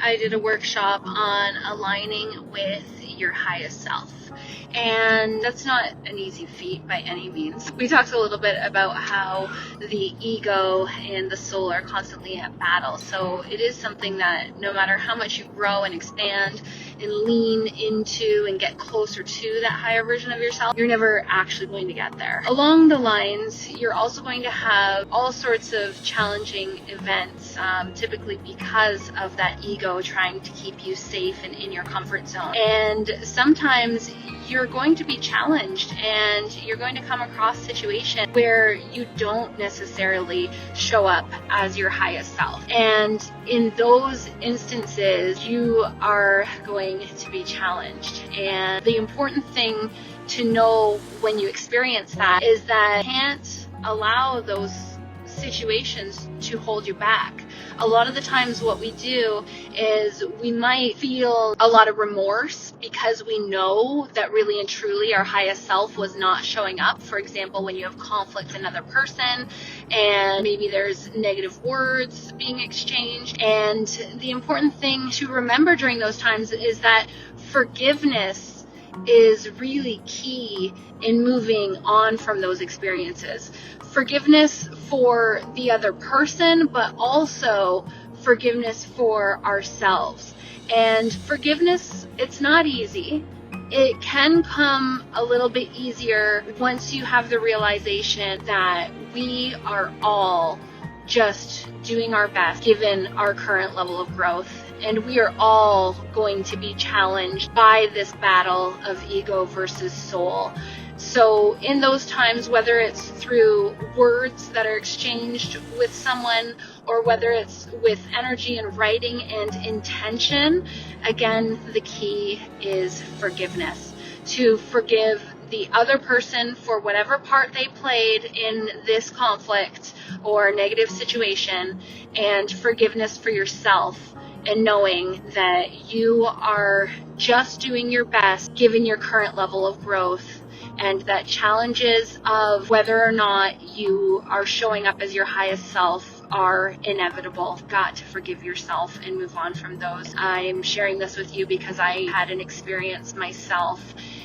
I did a workshop on aligning with your highest self. And that's not an easy feat by any means. We talked a little bit about how the ego and the soul are constantly at battle. So it is something that no matter how much you grow and expand and lean into and get closer to that higher version of yourself, you're never actually going to get there. Along the lines, you're also going to have all sorts of challenging events, typically because of that ego trying to keep you safe and in your comfort zone. And sometimes you're going to be challenged and you're going to come across situations where you don't necessarily show up as your highest self. And in those instances, you are going to be challenged. And the important thing to know when you experience that is that you can't allow those situations to hold you back. A lot of the times what we do is we might feel a lot of remorse because we know that really and truly our highest self was not showing up. For example, when you have conflict with another person and maybe there's negative words being exchanged. And the important thing to remember during those times is that forgiveness is really key in moving on from those experiences. Forgiveness for the other person, but also forgiveness for ourselves. And forgiveness, it's not easy. It can come a little bit easier once you have the realization that we are all just doing our best given our current level of growth. And we are all going to be challenged by this battle of ego versus soul. So in those times, whether it's through words that are exchanged with someone or whether it's with energy and writing and intention, again, the key is forgiveness. To forgive the other person for whatever part they played in this conflict or negative situation, and forgiveness for yourself, and knowing that you are just doing your best given your current level of growth, and that challenges of whether or not you are showing up as your highest self are inevitable. You've got to forgive yourself and move on from those. I'm sharing this with you because I had an experience myself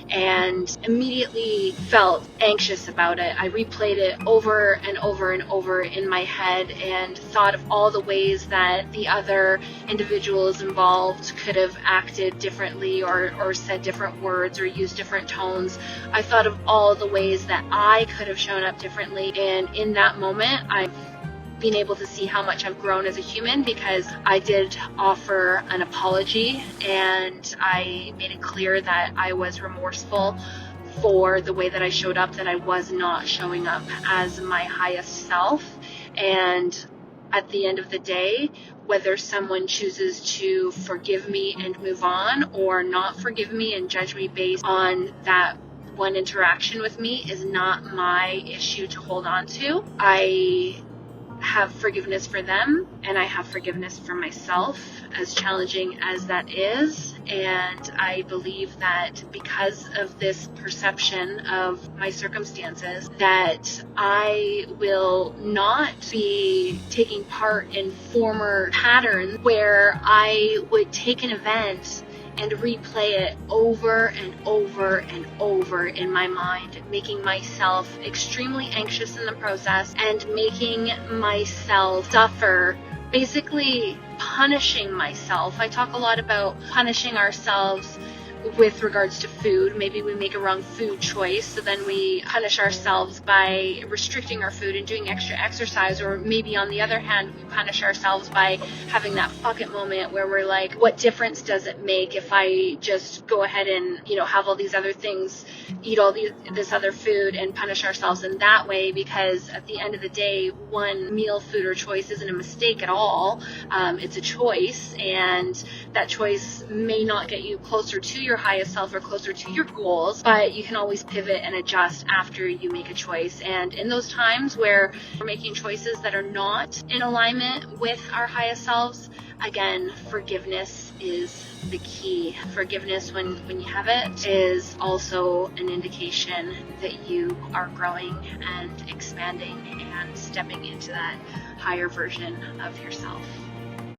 and immediately felt anxious about it. I replayed it over and over and over in my head and thought of all the ways that the other individuals involved could have acted differently or said different words or used different tones. I thought of all the ways that I could have shown up differently, and in that moment I've been able to see how much I've grown as a human, because I did offer an apology and I made it clear that I was remorseful for the way that I showed up, that I was not showing up as my highest self. And at the end of the day, whether someone chooses to forgive me and move on or not forgive me and judge me based on that one interaction with me is not my issue to hold on to. I have forgiveness for them and I have forgiveness for myself, as challenging as that is. And I believe that because of this perception of my circumstances, that I will not be taking part in former patterns where I would take an event and replay it over and over and over in my mind, making myself extremely anxious in the process and making myself suffer, basically punishing myself. I talk a lot about punishing ourselves with regards to food. Maybe we make a wrong food choice, so then we punish ourselves by restricting our food and doing extra exercise. Or maybe on the other hand, we punish ourselves by having that fuck it moment where we're like, what difference does it make if I just go ahead and, have all these other things, eat all this other food, and punish ourselves in that way? Because at the end of the day, one meal, food, or choice isn't a mistake at all. It's a choice, and that choice may not get you closer to your highest self or closer to your goals, but you can always pivot and adjust after you make a choice. And in those times where we're making choices that are not in alignment with our highest selves, again, forgiveness is the key. Forgiveness, when you have it, is also an indication that you are growing and expanding and stepping into that higher version of yourself.